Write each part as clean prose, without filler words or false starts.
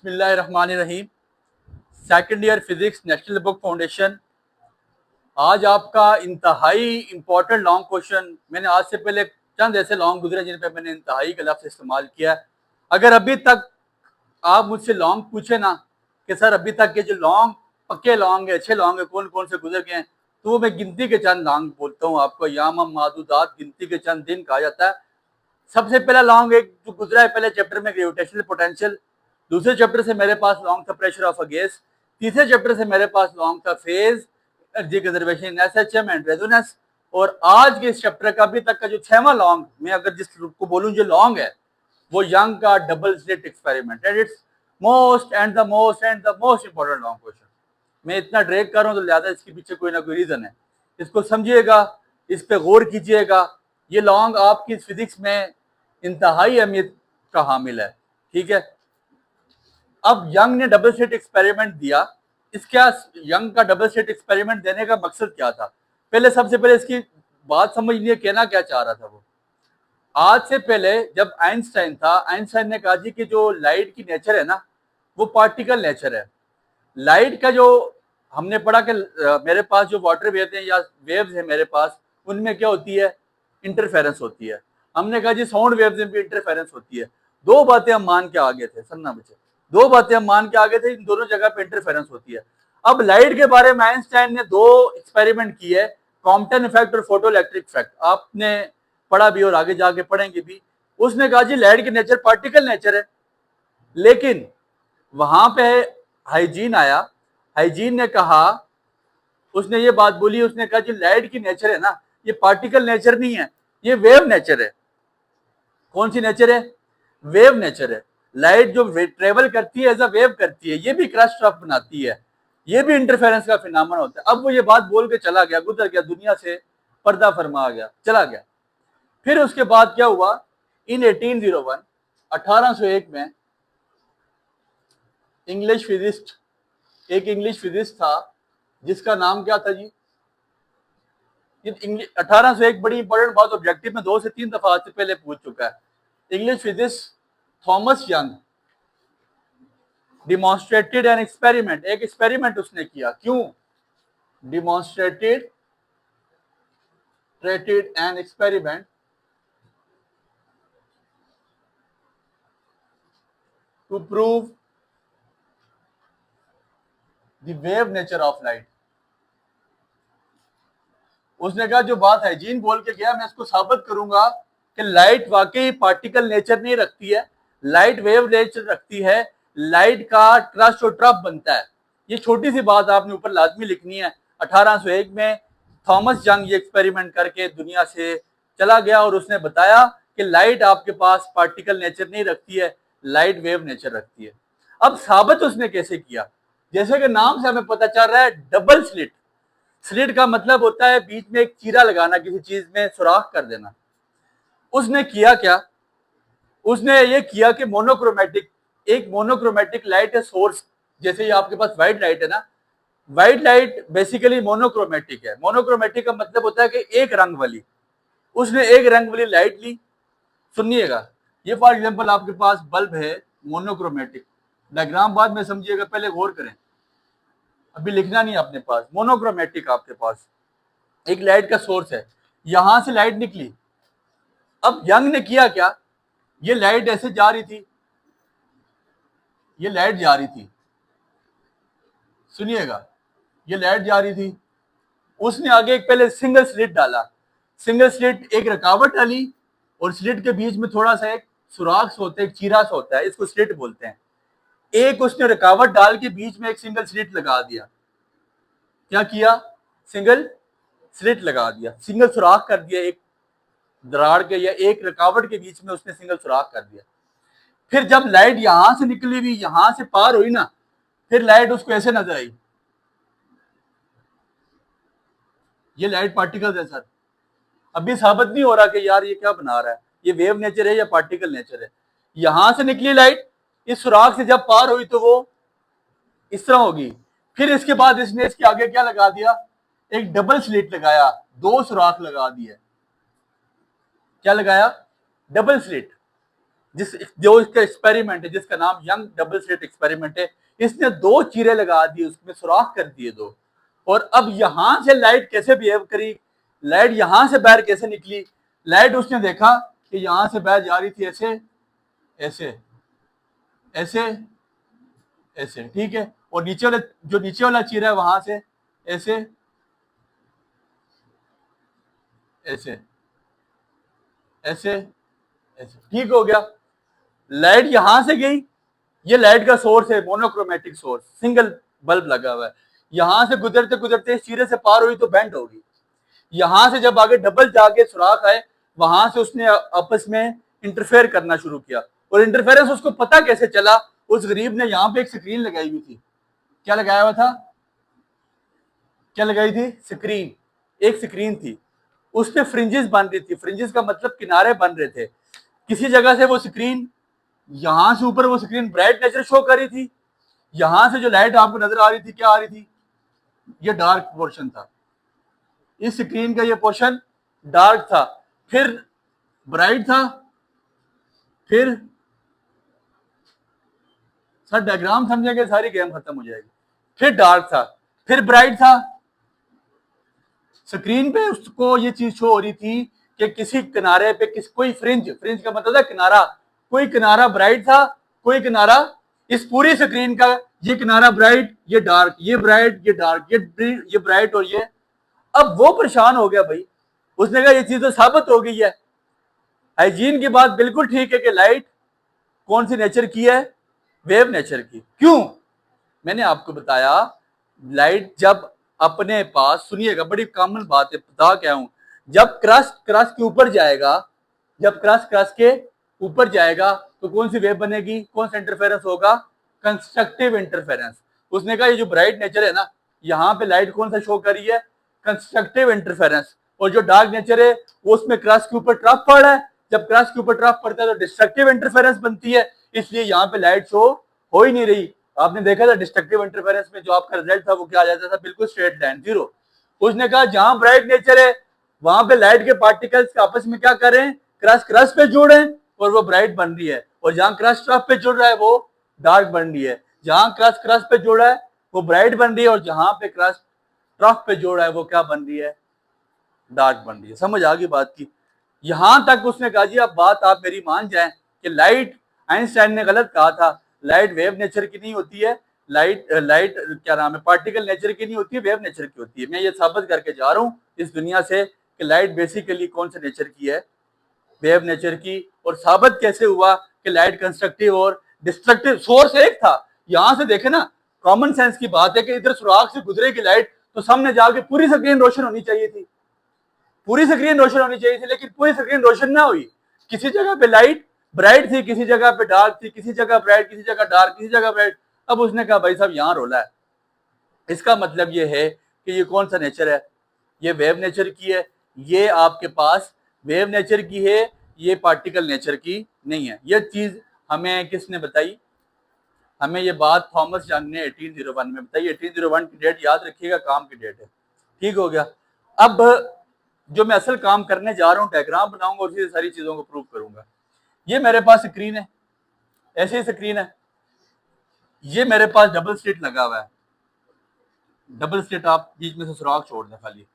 बिस्मिल्लाहिर्रहमानिर्रहीम। Second year physics, national book foundation. आज आपका इंतहाई इंपॉर्टेंट लॉन्ग क्वेश्चन। मैंने आज से पहले चंद ऐसे लॉन्ग गुजरे जिन पे मैंने इंतहाई का लफ्ज़ इस्तेमाल किया है। अगर अभी तक आप मुझसे लॉन्ग पूछे ना कि सर अभी तक के जो लॉन्ग पक्के लॉन्ग है, अच्छे लॉन्ग है, कौन कौन से गुजर गए हैं, तो वो मैं गिनती के चंद लॉन्ग बोलता हूँ आपको। याम मादूदात, गिनती के चंद दिन कहा जाता है। सबसे पहला लॉन्ग एक जो गुजरा है पहले चैप्टर में, ग्रेविटेशनल पोटेंशियल। दूसरे चैप्टर से मेरे पास लॉन्ग था प्रेशर ऑफ अ गैस। तीसरे चैप्टर से मेरे पास लॉन्ग था phase, energy conservation in SHM and resonance. और आज के इस चैप्टर का अभी तक का जो 6वां लॉन्ग, मैं अगर जिस को बोलूं जो लॉन्ग है, वो यंग का double slit experiment and it's most and the most important long question. मैं इतना ड्रैग कर रहा हूं तो लिहाजा इसके पीछे कोई ना कोई रीजन है। इसको समझिएगा, इस पे गौर कीजिएगा। ये लॉन्ग आपकी फिजिक्स में इंतहाई अहमियत का हामिल है। ठीक है, अब यंग ने डबल स्लिट एक्सपेरिमेंट दिया। इसका यंग का डबल स्लिट एक्सपेरिमेंट देने का मकसद क्या था? पहले सबसे पहले इसकी बात समझ लिए, कहना क्या चाह रहा था वो। आज से पहले जब आइंस्टाइन था, आइंस्टाइन ने कहा जी कि जो लाइट की नेचर है ना, वो पार्टिकल नेचर है। लाइट का जो हमने पढ़ा कि मेरे पास जो वाटर वेव है या वेव्स है मेरे पास, उनमें क्या होती है? इंटरफेरेंस होती है। हमने कहा जी साउंड वेव्स में भी इंटरफेरेंस होती है। दो बातें हम मान के आगे थे, सुनना बच्चे, दो बातें हम मान के आगे थे, इन दोनों जगह पे इंटरफेरेंस होती है। अब लाइट के बारे में आइंस्टाइन ने दो एक्सपेरिमेंट किए, कॉम्पटन इफेक्ट और फोटो इलेक्ट्रिक इफेक्ट। आपने पढ़ा भी और आगे जाके पढ़ेंगे भी। उसने कहा जी लाइट की नेचर पार्टिकल नेचर है, लेकिन वहां पे हाइजीन आया। हाइजीन ने कहा, उसने ये बात बोली, उसने कहा जी लाइट की नेचर है ना, ये पार्टिकल नेचर नहीं है, ये वेव नेचर है। कौन सी नेचर है? वेव नेचर है। लाइट जो ट्रेवल करती है एज अ वेव करती है, ये भी क्रस्ट ऑफ बनाती है, ये भी इंटरफेरेंस का फिनोमेना होता है। अब वो ये बात बोल के चला गया, गुजर गया दुनिया से, पर्दा फरमा गया, चला गया। फिर उसके बाद क्या हुआ? इन 1801 1801 में इंग्लिश फिजिस्ट, एक इंग्लिश फिजिस्ट था जिसका नाम क्या था जी? 1801 बड़ी इंपॉर्टेंट बात, ऑब्जेक्टिव में 2 से 3 दफा आज से पहले पूछ चुका है। English physicist Thomas Young demonstrated an experiment, एक एक्सपेरिमेंट उसने किया। क्यों demonstrated an experiment? To prove the wave nature of light. उसने कहा जो बात हाइजीन बोल के गया, मैं इसको साबित करूंगा कि लाइट वाकई पार्टिकल नेचर नहीं रखती है, लाइट वेव नेचर रखती है। लाइट का क्रस्ट और ट्रफ बनता है। ये छोटी सी बात आपने ऊपर लाजमी लिखनी है। 1801 में थॉमस यंग ये एक्सपेरिमेंट करके दुनिया से चला गया और उसने बताया कि लाइट आपके पास पार्टिकल नेचर नहीं रखती है, लाइट वेव नेचर रखती है। अब साबित उसने कैसे किया? जैसे कि नाम से हमें पता चल रहा है, डबल स्लिट। स्लिट का मतलब होता है बीच में एक चीरा लगाना, किसी चीज में सुराख कर देना। उसने किया क्या? उसने ये किया कि मोनोक्रोमेटिक, एक मोनोक्रोमेटिक लाइट है सोर्स। जैसे ये आपके पास व्हाइट लाइट है ना, व्हाइट लाइट बेसिकली मोनोक्रोमेटिक है। मोनोक्रोमेटिक का मतलब होता है कि एक रंग वाली। उसने एक रंग वाली लाइट ली। सुनिएगा, ये फॉर एग्जांपल आपके पास बल्ब है मोनोक्रोमेटिक। डायग्राम बाद में समझिएगा, पहले गौर करें, अभी लिखना नहीं अपने पास। मोनोक्रोमेटिक आपके पास एक लाइट का सोर्स है, यहां से लाइट निकली। अब यंग ने किया क्या? ये लाइट ऐसे जा रही थी, ये लाइट जा रही थी, सुनिएगा, ये लाइट जा रही थी। उसने आगे एक पहले सिंगल स्लिट डाला। सिंगल स्लिट, एक रुकावट डाली, और स्लिट के बीच में थोड़ा सा एक सुराख सा होता है, एक चीरा सा होता है, इसको स्लिट बोलते हैं। एक उसने रुकावट डाल के बीच में एक सिंगल स्लिट लगा दिया। क्या किया? सिंगल स्लिट लगा दिया, सिंगल सुराख कर दिया, एक दरार के या एक रुकावट के बीच में उसने सिंगल सुराख कर दिया। फिर जब लाइट यहां से निकली हुई, यहां से पार हुई ना, फिर लाइट उसको ऐसे नजर आई। ये लाइट पार्टिकल्स है सर। अभी साबित नहीं हो रहा कि यार ये क्या बना रहा है, ये वेव नेचर है या पार्टिकल नेचर है। यहां से निकली लाइट, इस सुराख से जब पार हुई तो वो इस तरह होगी। फिर इसके बाद इसने इसके आगे क्या लगा दिया? एक डबल स्लिट लगाया, दो सुराख लगा दिए। क्या लगाया? Double slit. जो इसका एक्सपेरिमेंट है जिसका नाम यंग डबल स्लिट एक्सपेरिमेंट है, इसने 2 चीरे लगा दिए, उसमें सुराख कर दिए 2। और अब यहां से लाइट कैसे बिहेव करी, लाइट यहां से बाहर कैसे निकली, लाइट उसने देखा कि यहां से बाहर जा रही थी ऐसे ऐसे ऐसे ऐसे, ठीक है, और नीचे वाला जो नीचे वाला चीरा है वहां से ऐसे ऐसे ऐसे ऐसे, ठीक हो गया। लाइट यहां से गई, ये लाइट का सोर्स है मोनोक्रोमेटिक सोर्स, सिंगल बल्ब लगा हुआ है, यहां से गुजरते गुजरते इस चीरे से पार हुई तो बेंड होगी, यहां से जब आगे डबल जाके सुराख आए वहां से उसने आपस में इंटरफेयर करना शुरू किया। और इंटरफेरेंस उसको पता कैसे चला, उस गरीब ने यहाँ पे एक स्क्रीन लगाई हुई थी, क्या लगाया हुआ था, क्या लगाई थी, स्क्रीन, एक स्क्रीन थी, उसमें फ्रिंजेस बन रही थी, फ्रिंजेस का मतलब किनारे बन रहे थे, किसी जगह से वो स्क्रीन, यहां से ऊपर वो स्क्रीन ब्राइट नेचर शो कर रही थी, यहां से जो लाइट आपको नजर आ रही थी क्या आ रही थी, ये डार्क पोर्शन था, इस स्क्रीन का ये पोर्शन डार्क था, फिर ब्राइट था, फिर सर डायग्राम समझेंगे सारी गेम खत्म हो जाएगी, फिर डार्क था, फिर ब्राइट था। स्क्रीन पे उसको ये चीज शो हो रही थी कि किसी किनारे पे कोई फ्रिंज, फ्रिंज का मतलब है किनारा, कोई किनारा ब्राइट था, कोई किनारा, इस पूरी स्क्रीन का ये किनारा ब्राइट, ये डार्क, ये ब्राइट, ये डार्क, ये ब्राइट और ये। अब वो परेशान हो गया भाई, उसने कहा ये चीज तो साबित हो गई है, हाइजीन की बात बिल्कुल ठीक है कि लाइट कौन सी नेचर की है, वेव नेचर की। क्यों, मैंने आपको बताया लाइट जब अपने पास, सुनिएगा बड़ी कॉमन बात है, बता क्या हूं, जब क्रस्ट क्रस्ट के ऊपर जाएगा, जब क्रस्ट क्रस्ट के ऊपर जाएगा तो कौन सी वेव बनेगी, कौन सा इंटरफेरेंस होगा, कंस्ट्रक्टिव इंटरफेरेंस। उसने कहा ये जो ब्राइट नेचर है ना, यहाँ पे लाइट कौन सा शो कर रही है, कंस्ट्रक्टिव इंटरफेरेंस, और जो डार्क नेचर है वो उसमें क्रस्ट के ऊपर ट्रफ पड़ रहा है, जब क्रस्ट के ऊपर ट्रफ पड़ता है तो डिस्ट्रक्टिव इंटरफेरेंस बनती है, इसलिए यहाँ पे लाइट शो हो ही नहीं रही। आपने देखा था डिस्ट्रक्टिव इंटरफेरेंस में जो आपका रिजल्ट था वो क्या आ जाता था, बिल्कुल स्ट्रेट लाइन, जीरो। उसने कहा जहां ब्राइट नेचर है वहां पे लाइट के पार्टिकल्स आपस में क्या कर रहे हैं, क्रस्ट क्रस्ट पे जुड़ रहे हैं और वो ब्राइट बन रही है, और जहां क्रस्ट ट्रफ पे जुड़ रहा है वो डार्क बन रही है, जहां क्रस्ट क्रस्ट पे जुड़ रहा है वो ब्राइट बन रही है, और जहां पे क्रस्ट ट्रफ पे जुड़ रहा है वो क्या बन रही है, डार्क बन रही है। समझ आ गई बात की, यहां तक उसने कहा जी अब बात आप मेरी मान जाएं कि लाइट, आइंस्टाइन ने गलत कहा था, लाइट वेव नेचर की नहीं होती है, लाइट लाइट क्या नाम है, पार्टिकल नेचर की नहीं होती है, वेव नेचर की होती है। मैं ये साबित करके जा रहा हूं इस दुनिया से कि लाइट बेसिकली कौन से नेचर की है, वेव नेचर की। और साबित कैसे हुआ कि लाइट कंस्ट्रक्टिव और डिस्ट्रक्टिव, सोर्स एक था, यहां से देखे ना, कॉमन सेंस की बात है कि इधर सुराख से गुजरेगी लाइट तो सामने जाके पूरी स्क्रीन रोशन होनी चाहिए थी, पूरी स्क्रीन रोशन होनी चाहिए थी, लेकिन पूरी स्क्रीन रोशन ना हुई, किसी जगह पे लाइट ब्राइट थी, किसी जगह पे डार्क थी, किसी जगह ब्राइट, किसी जगह डार्क, किसी जगह ब्राइट। अब उसने कहा भाई साहब यहाँ रोला है, इसका मतलब ये है कि ये कौन सा नेचर है, ये वेव नेचर की है, ये आपके पास वेव नेचर की है, ये पार्टिकल नेचर की नहीं है। ये चीज हमें किसने बताई, हमें ये बात थॉमस यंग ने 1801 में बताई। 1801 की डेट याद रखिएगा, काम की डेट है, ठीक हो गया। अब जो मैं असल काम करने जा रहा हूँ, डायग्राम बनाऊंगा और उसी सारी चीजों को प्रूव करूंगा। ये मेरे पास स्क्रीन है, ऐसी स्क्रीन है, ये मेरे पास डबल स्लिट लगा हुआ है, डबल स्लिट, आप बीच में से सुराख छोड़ दें खाली,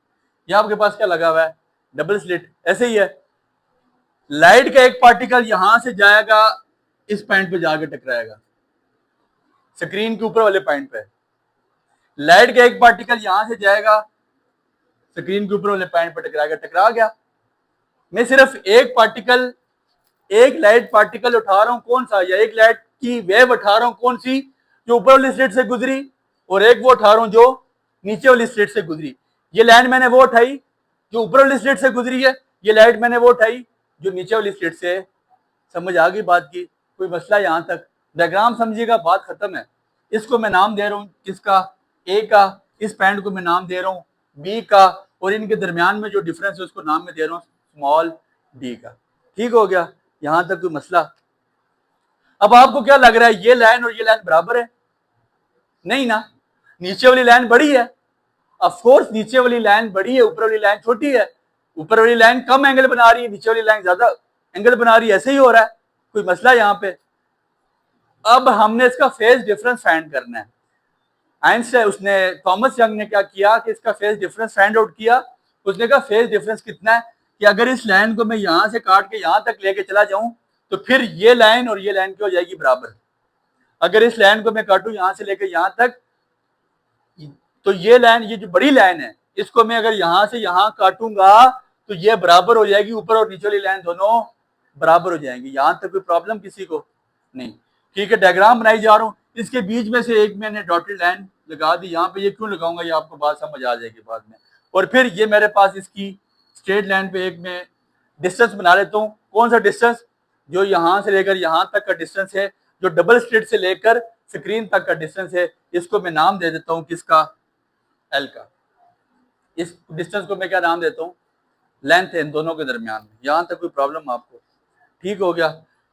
ये आपके पास क्या लगा हुआ है, डबल स्लिट, ऐसे ही है। लाइट का एक पार्टिकल यहां से जाएगा, इस पॉइंट पे जाके टकराएगा, स्क्रीन के ऊपर वाले पॉइंट पे। लाइट का एक पार्टिकल यहां से जाएगा, स्क्रीन के ऊपर वाले पॉइंट पे टकराएगा, टकरा गया। मैं सिर्फ एक पार्टिकल, एक लाइट पार्टिकल उठा रहा हूं, कौन सा, या एक लाइट की वेव उठा रहा हूं, कौन सी, जो ऊपर वाली स्लिट से गुजरी, और एक वो उठा रहा हूं जो नीचे वाली स्लिट से गुजरी। ये लाइट मैंने वो उठाई जो ऊपर वाली स्लिट से गुजरी है, ये लाइट मैंने वो उठाई जो नीचे वाली स्लिट से। समझ आ गई बात की, कोई मसला यहां तक, डायग्राम समझिएगा, बात खत्म है। इसको मैं नाम दे रहा हूं किसका, ए का, इस पॉइंट को मैं नाम दे रहा हूं बी का, और इनके दरमियान में जो डिफरेंस है उसको नाम में दे रहा हूं स्मॉल डी का, ठीक हो गया, यहां तक कोई मसला। अब आपको क्या लग रहा है, ये लाइन और ये लाइन बराबर है, नहीं ना, नीचे वाली लाइन बड़ी है, ऑफ कोर्स नीचे वाली लाइन बड़ी है, ऊपर वाली लाइन छोटी है, ऊपर वाली लाइन कम एंगल बना रही है, नीचे वाली लाइन ज्यादा एंगल बना रही है, ऐसे ही हो रहा है। कोई मसला यहाँ पे? अब हमने इसका फेज डिफरेंस फाइंड करना है। आइंस्टाइन उसने थॉमस यंग ने क्या किया कि इसका फेज डिफरेंस फाइंड आउट किया। उसने कहा फेज डिफरेंस कितना है कि अगर इस लाइन को मैं यहां से काट के यहां तक लेके चला जाऊं तो फिर ये लाइन और ये लाइन क्या हो जाएगी? बराबर। अगर इस लाइन को मैं काटूं यहां से लेकर यहां तक, तो ये लाइन, ये जो बड़ी लाइन है, इसको मैं अगर यहां से यहां काटूंगा तो ये बराबर हो जाएगी, ऊपर और नीचे वाली लाइन दोनों बराबर हो जाएंगी। यहां तक कोई प्रॉब्लम किसी को नहीं? ठीक है, डायग्राम बनाई जा रहा हूं, इसके बीच में से एक मैंने डॉटेड लाइन लगा दी। यहाँ पे ये क्यों लगाऊंगा, ये आपको बात समझ आ जाएगी बाद में। और फिर ये मेरे पास इसकी स्ट्रेट लाइन पे एक मैं डिस्टेंस बना लेता हूँ। कौन सा डिस्टेंस? जो यहां से लेकर यहां तक का डिस्टेंस है, जो डबल स्लिट से लेकर स्क्रीन तक का डिस्टेंस है, इसको मैं नाम दे देता हूँ किसका? एल का। इस डिस्टेंस को मैं क्या नाम देता हूँ? लेंथ है इन दोनों के दरमियान में। यहां तक कोई प्रॉब्लम आपको? ठीक हो गया।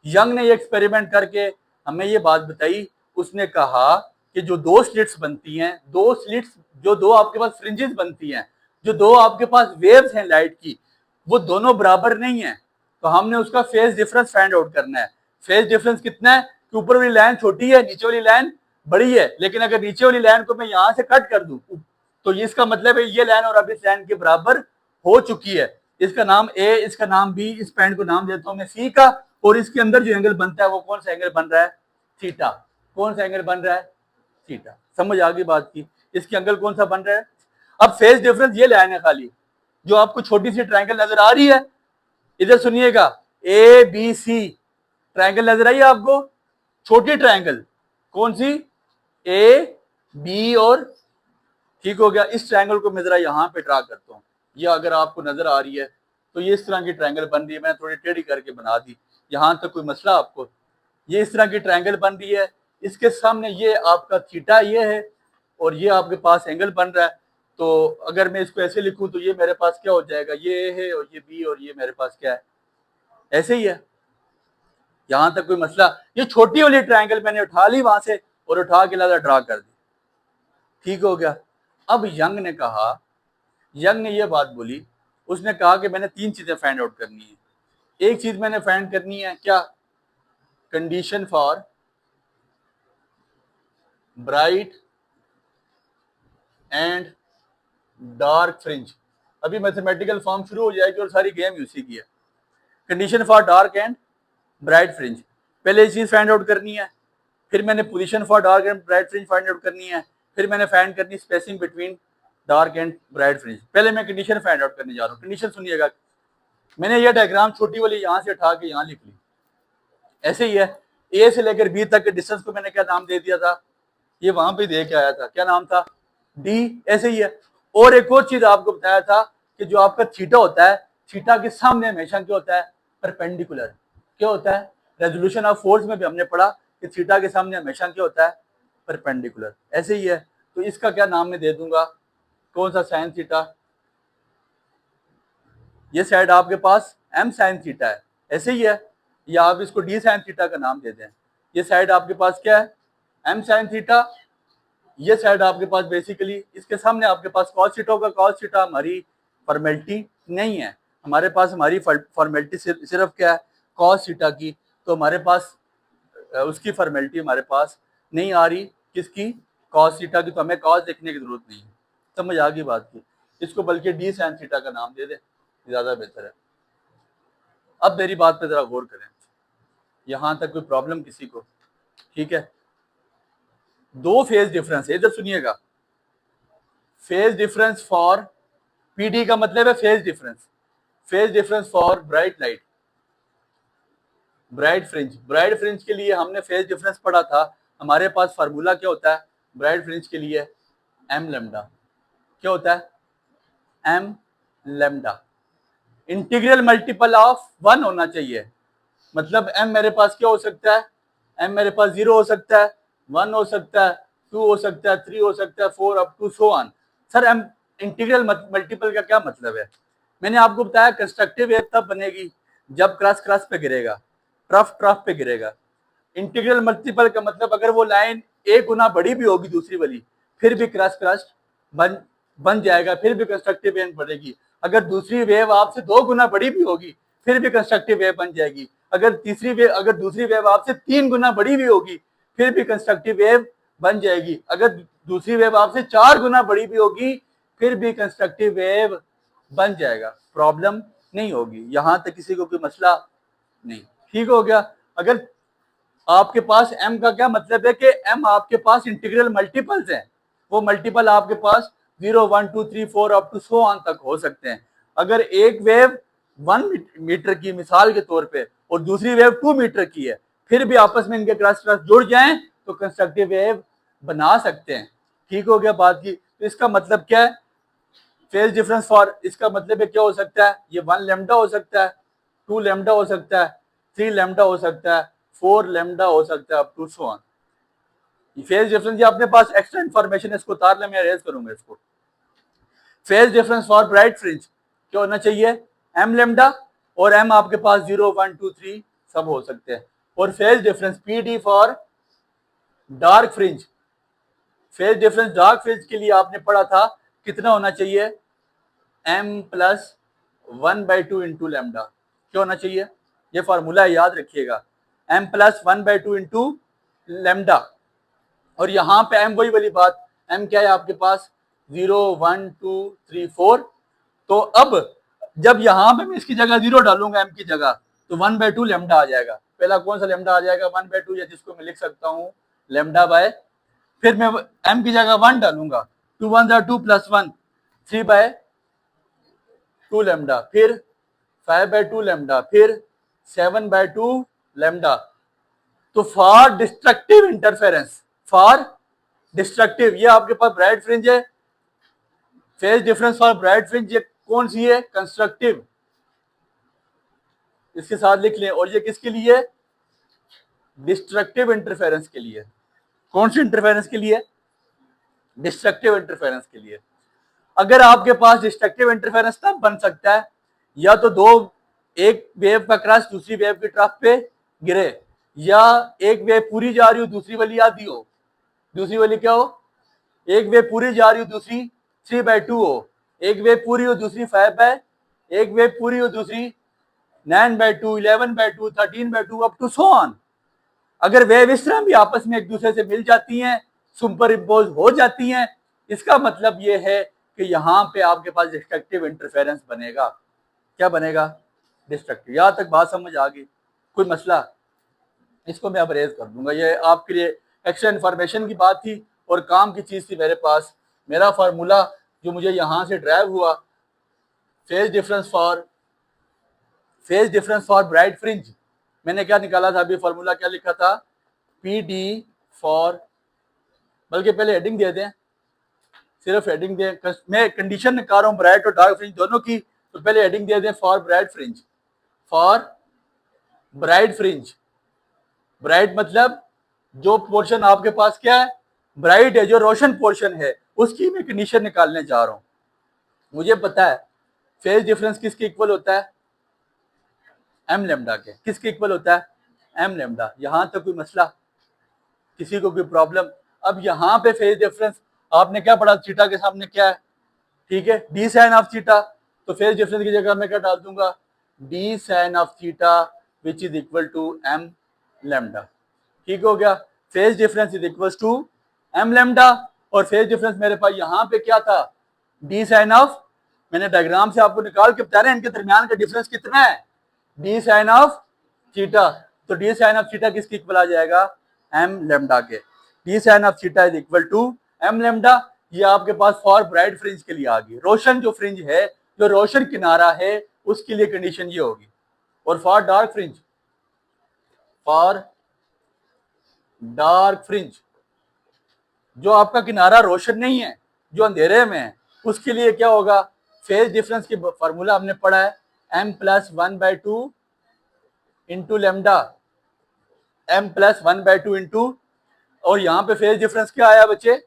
यंग ने ये एक्सपेरिमेंट करके हमें ये बात बताई। उसने कहा कि जो दो स्लिट्स बनती हैं, दो स्लिट्स, जो दो आपके पास फ्रिंजेस बनती हैं, जो दो आपके पास वेव्स हैं लाइट की, वो दोनों बराबर नहीं है। तो हमने उसका फेज डिफरेंस फाइंड आउट करना है। फेज डिफरेंस कितना है कि ऊपर वाली लाइन छोटी है, नीचे वाली लाइन बड़ी है। लेकिन अगर नीचे वाली लाइन को मैं यहां से कट कर दूं तो इसका मतलब है ये लाइन और अब इस लाइन के बराबर हो चुकी है। इसका नाम ए, इसका नाम बी, इस पॉइंट को नाम देता हूं मैं सी का। और इसके अंदर जो एंगल बनता है वो कौन सा एंगल बन रहा है? थीटा। कौन सा एंगल बन रहा है? थीटा। समझ आ गई बात की? इसकी एंगल कौन सा बन रहा है? अब फेज डिफरेंस ये लाइन है खाली, जो आपको छोटी सी ट्रायंगल नजर आ रही है। इधर सुनिएगा, ए बी सी ट्रायंगल नजर आई है आपको? छोटी ट्रायंगल कौन सी? ए बी और, ठीक हो गया। इस ट्रायंगल को मैं जरा यहां पे ड्रा करता हूं। ये अगर आपको नजर आ रही है तो ये इस तरह की ट्रायंगल बन रही है। मैंने थोड़ी टेढ़ी करके बना दी। यहां तक कोई मसला आपको? ये इस तरह की ट्रायंगल बन रही है। इसके सामने ये आपका थीटा ये है और ये आपके पास एंगल बन रहा है। तो अगर मैं इसको ऐसे लिखूं तो ये मेरे पास क्या हो जाएगा? ये है और ये बी और ये मेरे पास क्या है? ऐसे ही है। यहां तक कोई मसला? ये छोटी वाली ट्रायंगल मैंने उठा ली वहां से और उठा के लगा ड्रा कर दी। ठीक हो गया। अब यंग ने कहा, यंग ने ये बात बोली, उसने कहा कि मैंने तीन चीजें फाइंड आउट करनी है। एक चीज मैंने फाइंड करनी है क्या? Condition for bright and dark fringe. अभी मैथमेटिकल फॉर्म शुरू हो जाएगी और सारी गेम उसी की है। Condition for dark and bright fringe, पहले ये चीज फाइंड आउट करनी है। फिर मैंने position for dark and bright fringe find out करनी है। फिर मैंने फाइंड करनी spacing between dark and bright fringe. पहले मैं कंडीशन फाइंड आउट करने जा रहा हूँ। कंडीशन सुनिएगा, मैंने ये डायग्राम छोटी वाली यहां से उठा के यहां लिख ली। ऐसे ही है। ए से लेकर बी तक के डिस्टेंस को मैंने क्या नाम दे दिया था? ये वहां पे दे के आया था, क्या नाम था? डी। ऐसे ही है। और एक और चीज आपको बताया था कि जो आपका थीटा होता है, थीटा के सामने हमेशा क्या होता है? परपेंडिकुलर। क्या होता है? रेजोल्यूशन ऑफ फोर्स में भी हमने पढ़ा कि थीटा के सामने हमेशा क्या होता है? परपेंडिकुलर। ऐसे ही है। तो इसका क्या नाम मैं दे दूंगा? कौन सा? Sign theta. ये साइड आपके पास एम साइन थीटा है। ऐसे ही है। या आप इसको डी साइन थीटा का नाम दे दें। ये साइड आपके पास क्या है? M sine theta. ये साइड आपके पास बेसिकली, इसके सामने आपके पास कॉस थीटा होगा। कॉस थीटा हमारी फॉर्मेलिटी नहीं है। हमारे पास हमारी फॉर्मेलिटी सिर्फ क्या है? कॉस थीटा की। तो हमारे पास उसकी फॉर्मेलिटी हमारे पास नहीं आ रही। किसकी? कॉस थीटा की। तो हमें कॉस देखने की जरूरत नहीं है। समझ आ गई बात की? इसको बल्कि डी साइन थीटा का नाम दे दे, ज्यादा बेहतर है। अब मेरी बात पे जरा गौर करें। यहां तक कोई प्रॉब्लम किसी को? ठीक है। दो फेज डिफरेंस है, इधर सुनिएगा। फेज डिफरेंस फॉर पीडी का मतलब है phase difference. Phase difference for bright light, bright fringe. Bright fringe के लिए हमने फेज डिफरेंस पढ़ा था। हमारे पास फार्मूला क्या होता है ब्राइट फ्रिंज के लिए? M lambda. क्या होता है? M lambda. Integral multiple of 1 होना चाहिए। मतलब एम मेरे पास क्या हो सकता है? एम मेरे पास 0 हो सकता है, 1 हो सकता है, 2 हो सकता है, 3 हो सकता है, 4 up to so on. Sir m integral multiple का क्या मतलब है? मैंने आपको बताया कंस्ट्रक्टिव वेव तब बनेगी जब क्रॉस क्रॉस पे गिरेगा, ट्रफ ट्रफ पे गिरेगा। इंटीग्रल मल्टीपल का मतलब अगर वो लाइन एक गुना बड़ी भी होगी दूसरी वाली, फिर भी क्रॉस क्रॉस बन जाएगा, फिर भी कंस्ट्रक्टिव वेव बनेगी। अगर दूसरी वेव आपसे 2 गुना बड़ी भी होगी फिर भी कंस्ट्रक्टिव वेव बन जाएगी। अगर दूसरी वेव आपसे 3 गुना बड़ी भी होगी फिर भी कंस्ट्रक्टिव वेव बन जाएगी। अगर दूसरी वेव आपसे 4 गुना बड़ी भी होगी फिर भी कंस्ट्रक्टिव वेव बन जाएगा, प्रॉब्लम नहीं होगी। यहां तक किसी को कोई मसला नहीं, ठीक हो गया। अगर आपके पास m का क्या मतलब है कि m आपके पास इंटीग्रल मल्टीपल्स हैं, वो मल्टीपल आपके पास 0 1 2 3 4 अप टू सो ऑन तक हो सकते हैं। अगर एक वेव 1 मीटर की मिसाल के तौर पे और दूसरी वेव 2 मीटर की है, फिर भी आपस में इनके क्रॉस जुड़ जाएं तो कंस्ट्रक्टिव वेव बना सकते हैं। ठीक हो गया बात की। तो इसका मतलब क्या है, फेज डिफरेंस फॉर, इसका मतलब है क्या हो सकता है, ये 1 लैम्डा हो सकता है, 2 लैम्डा हो सकता है, 3 लैम्डा हो सकता है, 4 लैम्डा हो सकता है, up to so on. Phase difference, ये अपने पास एक्स्ट्रा इंफॉर्मेशन है, इसको उतार ले, मैं अरेज करूंगा इसको। Phase difference for bright fringe क्या होना चाहिए, m लैम्डा, और m आपके पास 0 1 2 3 सब हो सकते हैं। और phase difference PD for dark fringe, phase difference dark fringe के लिए आपने पढ़ा था कितना होना चाहिए, m प्लस 1/2 इंटू लैम्डा। क्या होना चाहिए, ये फार्मूला याद रखिएगा, m प्लस 1/2 इंटू लैम्डा। और यहाँ पे m वही वाली बात, m क्या है आपके पास 0 1 2 3 4। तो अब जब यहाँ पे मैं इसकी जगह 0 डालूंगा m की जगह तो 1/2 लैम्डा आ जाएगा। पहला कौन सा लैम्डा आ जाएगा, 1/2, या जिसको मैं लिख सकता हूँ लैम्डा बाय, फिर मैं m की जगह 1 डालूंगा, 2 1 2 प्लस 1 3/2 लैम्डा, फिर 5/2 लैम्डा, फिर 7/2 लैम्डा। तो for destructive interference, for destructive, ये आपके पास ब्राइट फ्रिंज है, phase difference for bright fringe ये कौन सी है, कंस्ट्रक्टिव, इसके साथ लिख लें। और ये किसके लिए, डिस्ट्रक्टिव इंटरफेरेंस के लिए। कौन सी इंटरफेरेंस के लिए, डिस्ट्रक्टिव इंटरफेरेंस के लिए। अगर आपके पास डिस्ट्रक्टिव इंटरफेरेंस तब बन सकता है या तो एक वेव का क्रश दूसरी वेव की तरफ पे गिरे, या एक वेव पूरी जा रही हो दूसरी वाली आधी हो, दूसरी वाली क्या हो, एक वेव पूरी जा रही हो दूसरी 3/2 हो, एक वेव पूरी हो दूसरी 5/, एक वेव पूरी हो दूसरी 9/2 11/2 13/2 अप टू सो ऑन। अगर वेव इस तरह भी आपस में एक दूसरे से मिल जाती हैं, सुपर इम्पोज हो जाती हैं, इसका मतलब ये है कि यहाँ पे आपके पास डिस्ट्रक्टिव इंटरफेरेंस बनेगा। क्या बनेगा, डिस्ट्रक्टिव। यहां तक बात समझ आ गई, कोई मसला, इसको मैं अब रेज कर दूंगा। ये आपके लिए एक्स्ट्रा इन्फॉर्मेशन की बात थी और काम की चीज थी मेरे पास। मेरा फार्मूला जो मुझे यहां से ड्राइव हुआ, phase difference for bright fringe, मैंने क्या निकाला था अभी, फार्मूला क्या लिखा था, PD फॉर, बल्कि पहले हेडिंग दे दें, सिर्फ हेडिंग दें, मैं कंडीशन निकाल रहा हूँ ब्राइट और डार्क फ्रिंज दोनों की, तो पहले हेडिंग दे दें for bright fringe, for bright fringe. Bright मतलब जो पोर्शन आपके पास क्या है, ब्राइट है, जो रोशन पोर्शन है, उसकी मैं कंडीशन निकालने जा रहा हूं। मुझे पता है फेज डिफरेंस किसके इक्वल होता है, m लैम्डा के। किसके इक्वल होता है, m लैम्डा। यहां तक कोई मसला, किसी को कोई प्रॉब्लम। अब यहाँ पे फेज डिफरेंस आपने क्या पढ़ा, थीटा के सामने क्या है, ठीक है, डी साइन ऑफ थीटा। तो फेज डिफरेंस की जगह मैं क्या डाल दूंगा, d sine of theta which is equal to m lambda. ठीक हो गया, phase difference is equal to m lambda. और फेज डिफरेंस मेरे पास यहाँ पे क्या था, डी साइन ऑफ, मैंने डायग्राम से आपको निकाल के बता रहे हैं इनके दरमियान का डिफरेंस कितना है, डी साइन ऑफ थीटा। तो डी साइन ऑफ थीटा किसके इक्वल आ जाएगा, m लैम्डा के। D sine of theta is equal to m lambda. ये आपके पास फॉर ब्राइट फ्रिंज के लिए आ गई, रोशन जो फ्रिंज है, जो रोशन किनारा है, उसके लिए कंडीशन ये होगी। और for dark fringe, for dark fringe, जो आपका किनारा रोशन नहीं है, जो अंधेरे में है, उसके लिए क्या होगा, फेज डिफरेंस की फार्मूला हमने पढ़ा है, m plus 1/2 into lambda, m plus 1/2 into, और यहाँ पे फेज डिफरेंस क्या आया बच्चे,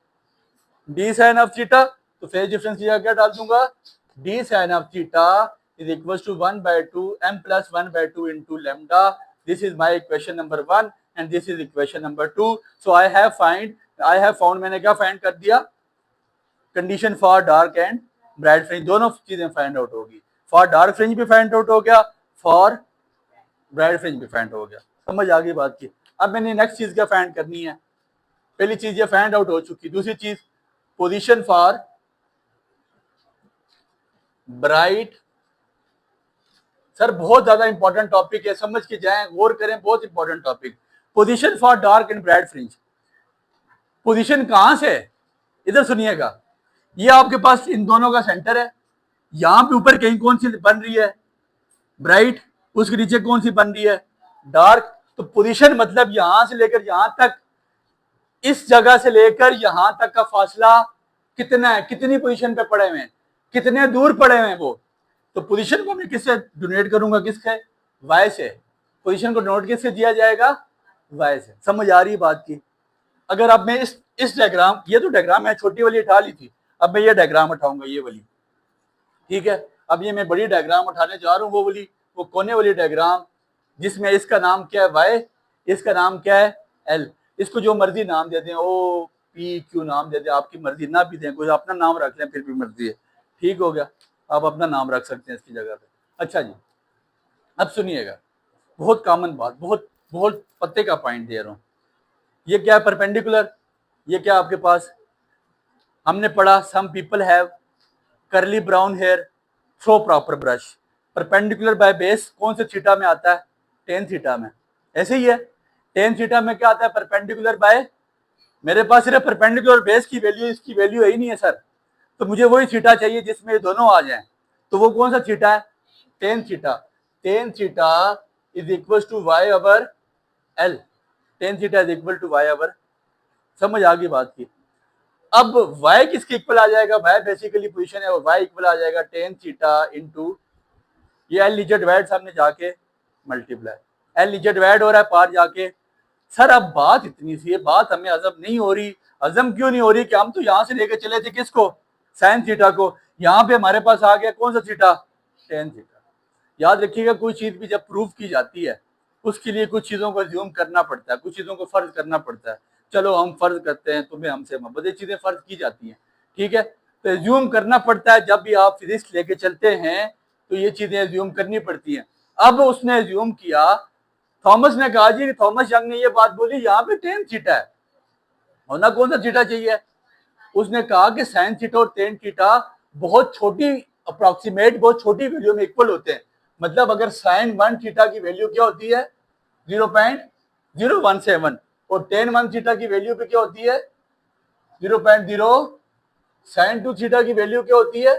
डी साइन ऑफ थीटा। तो फेज डिफरेंस की जगह क्या डाल दूंगा, d sine of theta is equal to 1/2 m plus 1/2 into lambda. This is my equation number 1 and this is equation number 2। So I have found, मैंने क्या find कर दिया, condition for dark and bright fringe, दोनों चीजें find out होगी। For dark fringe भी find out हो गया, फॉर ब्राइट फ्रिंज भी फाइंड हो गया। समझ आ गई बात की। अब मैंने नेक्स्ट चीज क्या फाइंड करनी है। पहली चीज ये फाइंड आउट हो चुकी। दूसरी चीज पोजीशन फॉर ब्राइट। सर बहुत ज्यादा इंपॉर्टेंट टॉपिक है, समझ के जाएं, गौर करें, बहुत important topic. Position for dark and bright fringe. Position कहां से है, इधर सुनिएगा। ये आपके पास इन दोनों का सेंटर है। यहां पे ऊपर कहीं कौन सी बन रही है, ब्राइट, उसके नीचे कौन सी बन रही है, डार्क। तो पोजीशन मतलब यहां से लेकर यहां तक, इस जगह से लेकर यहां तक का फासला कितना है, कितनी पोजीशन पे पड़े हुए हैं, कितने दूर पड़े हुए हैं वो। तो पोजीशन को मैं किससे डोनेट करूंगा, किससे, वाई से। पोजीशन को नोट किससे दिया जाएगा, वाई से। समझ आ रही बात की। अगर अब मैं इस डायग्राम, ये तो डायग्राम है, छोटी वाली उठा ली थी, अब मैं ये डायग्राम उठाऊंगा, ये वाली, ठीक है। अब ये मैं बड़ी डायग्राम उठाने जा रहा हूँ, वो वाली, वो कोने वाली डायग्राम, जिसमें इसका नाम क्या है वाई, इसका नाम क्या है एल। इसको जो मर्जी नाम दे दें, ओ पी क्यू नाम दे दें, आपकी मर्जी, ना भी दें, कोई अपना नाम रख लें, फिर भी मर्जी है, ठीक हो गया। आप अपना नाम रख सकते हैं इसकी जगह पे। अच्छा जी, अब सुनिएगा, बहुत कॉमन बात, बहुत बहुत पत्ते का पॉइंट दे रहा हूँ। ये क्या है, परपेंडिकुलर। ये क्या आपके पास, हमने पढ़ा some people have curly brown hair, through proper brush. Perpendicular by base कौन से थीटा में आता है, टेन थीटा में। ऐसे ही है, टेन थीटा में क्या आता है, परपेंडिकुलर बाय, मेरे पास सिर्फ परपेंडिकुलर बेस की वैल्यू, इसकी वैल्यू ही नहीं है सर। तो मुझे वही थीटा चाहिए जिसमें दोनों आ जाएं। तो वो कौन सा थीटा है, tan theta. Tan theta is equal to y over L. Tan theta is equal to y over, समझ आ गई बात की। अब y किसके इक्वल आ जाएगा, y बेसिकली पोजीशन है, और y इक्वल आ जाएगा टेन थीटा इनटू ये एल नीचे डिवाइड, सामने जाके मल्टीप्लाई, एल नीचे डिवाइड हो रहा है पार जाके। सर अब बात इतनी सी है, बात हमें हजम नहीं हो रही। हजम क्यों नहीं हो रही कि हम तो यहां से लेके चले थे किसको, साइन थीटा को। यहाँ पे हमारे पास आ गया कौन सा थीटा, टेन थीटा। याद रखिएगा, कोई चीज भी जब प्रूफ की जाती है, उसके लिए कुछ चीजों को ज्यूम करना पड़ता है, कुछ चीजों को फर्ज करना पड़ता है। चलो हम फर्ज करते हैं, तुम्हें हमसे मोहब्बत, ये चीजें फर्ज की जाती हैं, ठीक है। तो ज्यूम करना पड़ता है, जब भी आप फिजिक्स लेके चलते हैं तो ये चीजें ज्यूम करनी पड़ती हैं। अब उसने ज्यूम किया, थॉमस ने कहा जी, थॉमस यंग ने ये बात बोली, यहाँ पे टेन थीटा है, होना कौन सा थीटा चाहिए। उसने कहा कि साइन थीटा और टेन थीटा बहुत छोटी, अप्रोक्सीमेट, बहुत छोटी वैल्यू में इक्वल होते हैं। मतलब अगर साइन वन थीटा की वैल्यू क्या होती है, 0.017, और टेन वन थीटा की वैल्यू पे क्या होती है, 0.0। साइन टू थीटा की वैल्यू क्या होती है,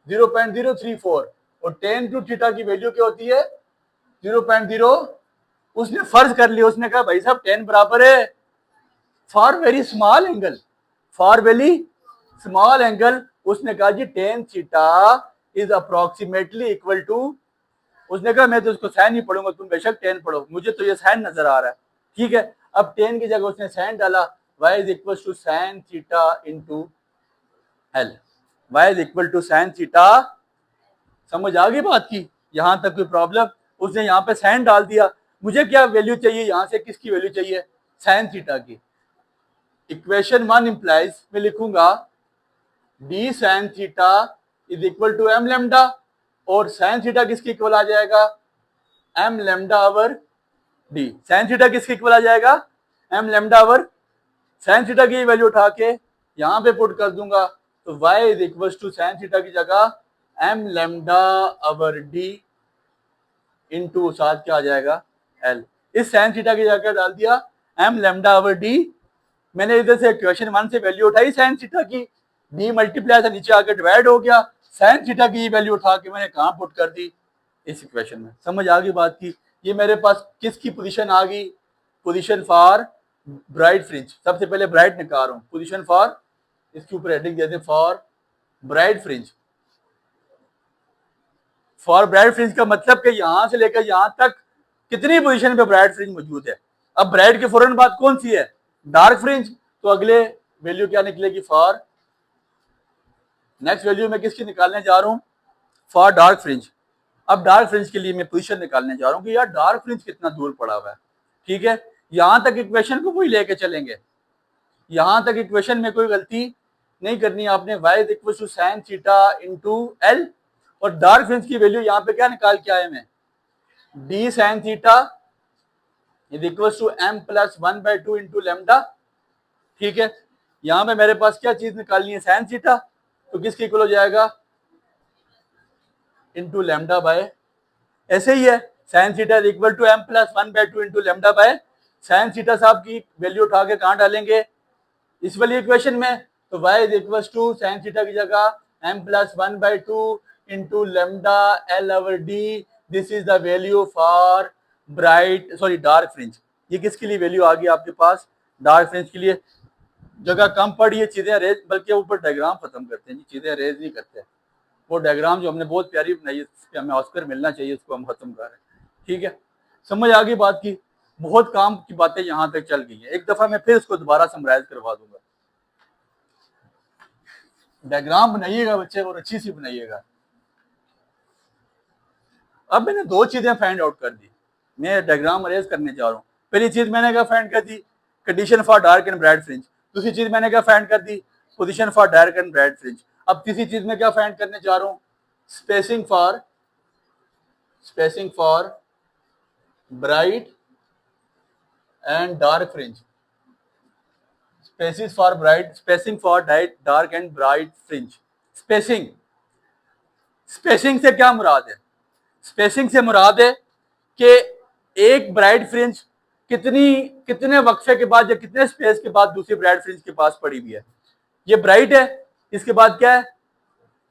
0.034, और टेन टू थीटा की वैल्यू क्या होती है, 0.0। उसने फर्ज कर लिया, उसने कहा भाई साहब टेन बराबर है for very small angle, for very small angle. उसने कहा जी tan theta is approximately equal to, उसने कहा मैं तो उसको साइन ही पढ़ूंगा, तुम बेशक टेन पढ़ो, मुझे तो ये साइन नजर आ रहा है, ठीक है। अब टेन की जगह उसने साइन डाला, y is equal to sine theta into L, y is equal to sine theta. समझ आ गई बात की, यहां तक कोई प्रॉब्लम। उसने यहाँ पे साइन डाल दिया, मुझे क्या वैल्यू चाहिए, यहां से किसकी वैल्यू चाहिए, साइन थीटा की। इक्वेशन वन इंप्लाइज, मैं लिखूंगा d sine theta is equal to m lambda, और साइन थीटा किसके इक्वल आ जाएगा, m lambda over d. Sine theta किसके इक्वल आ जाएगा, m lambda over, sine theta की वैल्यू उठा के यहां पे पुट कर दूंगा, तो y is equal to sine theta की जगह m lambda over d into साथ क्या आ जाएगा एल। इस साइन थीटा की जगह डाल दिया एम लेमडा ओवर डी। मैंने इधर से इक्वेशन वन से वैल्यू उठाई साइन थीटा की, डी मल्टीप्लाई था, नीचे आके डिवाइड हो गया, साइन थीटा की वैल्यू उठा के मैंने कहां पुट कर दी, इस इक्वेशन में। समझ आ गई बात की। ये मेरे पास किसकी पोजीशन आ गई, पोजीशन फॉर ब्राइट फ्रिंज। सबसे पहले ब्राइट निकाल रहा हूं, पोजीशन फॉर, इसके ऊपर हेडिंग देते for bright fringe. For bright fringe का मतलब कि यहां से लेकर यहां तक कितनी पोजीशन पे ब्राइट फ्रिंज मौजूद है। अब ब्राइट के फौरन बाद कौन सी है, डार्क फ्रिंज। तो अगले वैल्यू क्या निकलेगी, फॉर, नेक्स्ट वैल्यू मैं किसकी निकालने जा रहा हूं, फॉर डार्क फ्रिंज। अब डार्क फ्रिंज के लिए मैं पोजीशन निकालने जा रहा हूं कि यार डार्क फ्रिंज कितना दूर पड़ा हुआ है, ठीक है। यहां तक इक्वेशन को वही लेके चलेंगे, यहां तक इक्वेशन में कोई गलती नहीं करनी आपने। y is equal to sine theta into L, और डार्क फ्रिंज की वैल्यू यहाँ पे क्या निकाल के आए मैं, d sine theta is equal to m plus 1/2 into lambda. ठीक है, यहां पे मेरे पास क्या चीज निकालनी है, साइन थीटा, तो किसके इक्वल हो जाएगा, इंटू लेमडा बाय, ऐसे ही है, sine theta is equal to m plus 1/2 into lambda by, sine theta साहब की वैल्यू उठा के कहां डालेंगे, इस वाली इक्वेशन में, तो y is equal to sine theta की जगह m plus 1/2 into lambda L over d, this is the value for dark fringe. ये किसके लिए वैल्यू आ गई आपके पास, डार्क फ्रिंज के लिए। जगह कम पड़ी है, चीजें अरेज, बल्कि ऊपर डायग्राम खत्म करते हैं, चीजें अरेज नहीं करते, वो डायग्राम जो हमने बहुत प्यारी बनाई है, इस पे हमें ऑस्कर मिलना चाहिए, उसको हम खत्म कर रहे हैं। ठीक है, समझ आ गई बात की, बहुत काम की बातें यहाँ तक चल गई है, एक दफा मैं फिर इसको दोबारा समराइज करवा दूंगा। डायग्राम बनाइएगा बच्चे, और अच्छी सी बनाइएगा। अब मैंने दो चीजें फाइंड आउट कर दी, मैं डायग्राम अरेज करने जा रहा हूँ। पहली चीज मैंने क्या फाइंड कर दी, condition for dark and bright fringe. दूसरी चीज मैंने क्या फाइंड कर दी, position for dark and bright fringe. अब तीसरी चीज में क्या फाइंड करने जा रहा हूँ, spacing for bright and dark fringe, spacing for dark and bright fringe. Spacing से क्या मुराद है, स्पेसिंग से मुराद है कि एक ब्राइट फ्रिंज कितने वक्फे के बाद या कितने स्पेस के बाद दूसरी ब्राइट फ्रिंज के पास पड़ी हुई है। ये ब्राइट है, इसके बाद क्या है,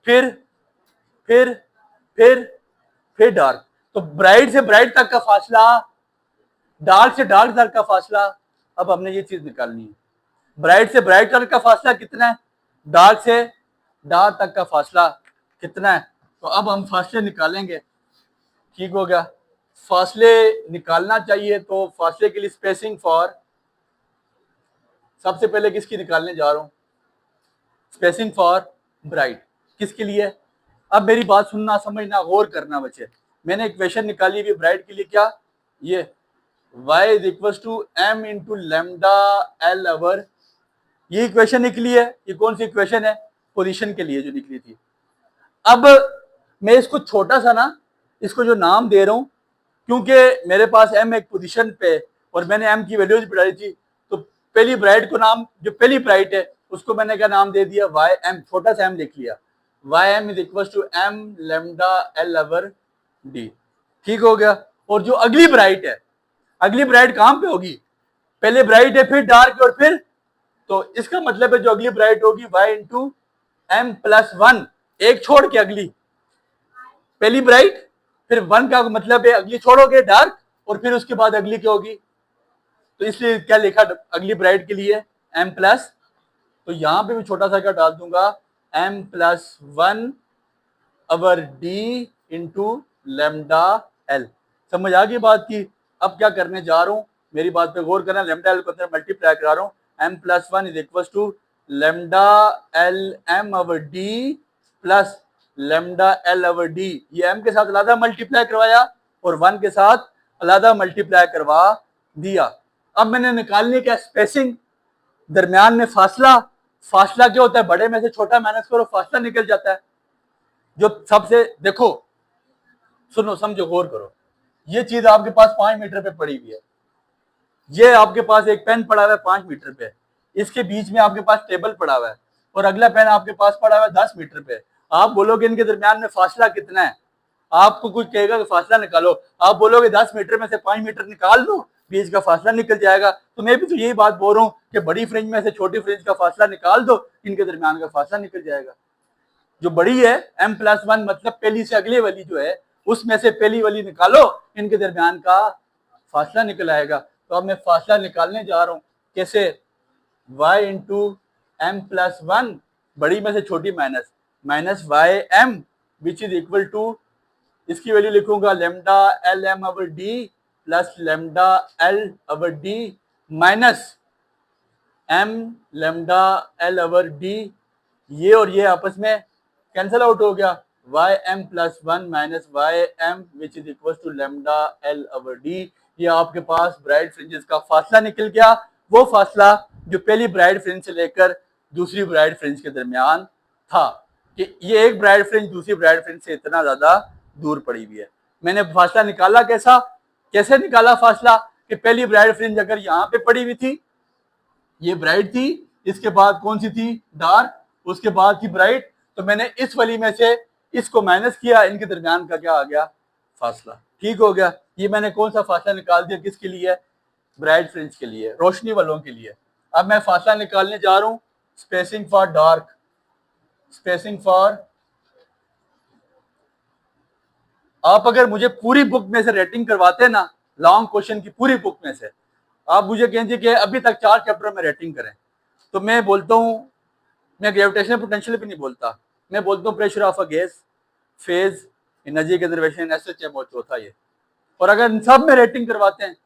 फिर फिर फिर फिर डार्क। तो ब्राइट से ब्राइट तक का फासला, डार्क से डार्क तक का फासला, अब हमने ये चीज निकालनी है। ब्राइट से ब्राइट तक का फासला कितना है, डार्क से डार्क तक का फासला कितना है। तो अब हम फासले निकालेंगे। ठीक हो गया, फासले निकालना चाहिए, तो फासले के लिए स्पेसिंग फॉर, सबसे पहले किसकी निकालने जा रहा हूं, स्पेसिंग फॉर ब्राइट, किसके लिए। अब मेरी बात सुनना, समझना, गौर करना बच्चे। मैंने इक्वेशन निकाली हुई ब्राइट के लिए, क्या, ये y is equal to m into lambda L over, ये इक्वेशन निकली है। ये कौन सी इक्वेशन है, पोजीशन के लिए जो निकली थी। अब मैं इसको छोटा सा ना, इसको जो नाम दे रहा हूं, क्योंकि मेरे पास m एक पोजीशन पे और मैंने m की वैल्यूज बढ़ाई थी, तो पहली ब्राइट को नाम, जो पहली ब्राइट है उसको मैंने क्या नाम दे दिया, वाई एम, छोटा सा m लिख लिया, y m is equal to m lambda L over d. ठीक हो गया। और जो अगली ब्राइट है, अगली ब्राइट कहां पे होगी, पहले ब्राइट है, फिर डार्क और फिर, तो इसका मतलब है जो अगली ब्राइट होगी y इंटू एम प्लस 1, एक छोड़ के अगली, पहली ब्राइट फिर 1 का मतलब है अगली छोड़ोगे डार्क, और फिर उसके बाद अगली क्या होगी। तो इसलिए क्या लिखा अगली ब्राइट के लिए, m प्लस, तो यहां पे भी छोटा सा क्या डाल दूंगा, m plus 1 over d into lambda L. समझ आ गई बात की। अब क्या करने जा रहा हूं, मेरी बात पे गौर करना, लेमडा एल को अंदर मल्टीप्लाई करा रहा हूं, m plus 1 is equal to lambda L m over D plus lambda L over d. ये m के साथ अलग मल्टीप्लाई करवाया और 1 के साथ अलग मल्टीप्लाई करवा दिया। अब मैंने निकालने का स्पेसिंग, दरमियान में फासला, फासला क्या होता है, बड़े में से छोटा माइनस करो, फासला निकल जाता है। जो सबसे, देखो सुनो, समझो, गौर करो, ये चीज आपके पास 5 मीटर पे पड़ी हुई है, ये आपके पास एक पेन पड़ा हुआ है 5 मीटर पे, इसके बीच में आपके पास टेबल पड़ा हुआ है, और अगला पेन आपके पास पड़ा हुआ है 10 मीटर पे। आप बोलोगे इनके दरमियान में फासला कितना है, आपको कुछ कहेगा कि फासला निकालो, आप बोलोगे 10 मीटर में से 5 मीटर निकाल दो, बीच का फासला निकल जाएगा। तो मैं भी तो यही बात बोल रहा हूँ कि बड़ी फ्रिंज में से छोटी फ्रिंज का फासला निकाल दो, इनके दरमियान का फासला निकल जाएगा। जो बड़ी है m प्लस 1, मतलब पहली से अगली वाली जो है, उसमें से पहली वाली निकालो, इनके दरमियान का फासला निकल आएगा। तो अब मैं फासला निकालने जा रहा हूं, कैसे, y इंटू एम प्लस 1, बड़ी में से छोटी minus, minus y m which is equal to, इसकी वैल्यू लिखूंगा lambda L m over D plus lambda L over D minus m lambda L over d. ये और ये आपस में कैंसल आउट हो गया, y m plus 1 minus y m which is equal to lambda L over d. ये आपके पास bright fringes का फासला निकल गया, वो फासला जो पहली ब्राइट फ्रिंज से लेकर दूसरी ब्राइट फ्रिंज के दरमियान था, कि ये एक ब्राइट फ्रिंज दूसरी ब्राइट फ्रिंज से इतना ज्यादा दूर पड़ी हुई है। मैंने फासला निकाला कैसे निकाला फासला कि पहली ब्राइट फ्रिंज अगर यहाँ पे पड़ी हुई थी, ये ब्राइट थी, इसके बाद कौन सी थी, डार्क, उसके बाद थी ब्राइट, तो मैंने इस वाली में से इसको माइनस किया, इनके दरमियान का क्या आ गया, फासला। ठीक हो गया। ये मैंने कौन सा फासला निकाल दिया, किसके लिए, ब्राइट फ्रिंज के लिए, रोशनी वालों के लिए। अब मैं फासला निकालने जा रहा हूं spacing for dark, spacing for, आप अगर मुझे पूरी बुक में से रेटिंग करवाते ना, लॉन्ग क्वेश्चन की पूरी बुक में से, आप मुझे कहेंगे कि अभी तक 4 चैप्टर में रेटिंग करें, तो मैं बोलता हूँ, मैं ग्रेविटेशनल पोटेंशियल भी नहीं बोलता, मैं बोलता हूँ pressure of a gas, phase, energy conservation, SHM और चौथा ये। और अगर इन सब में रेटिंग करवाते हैं,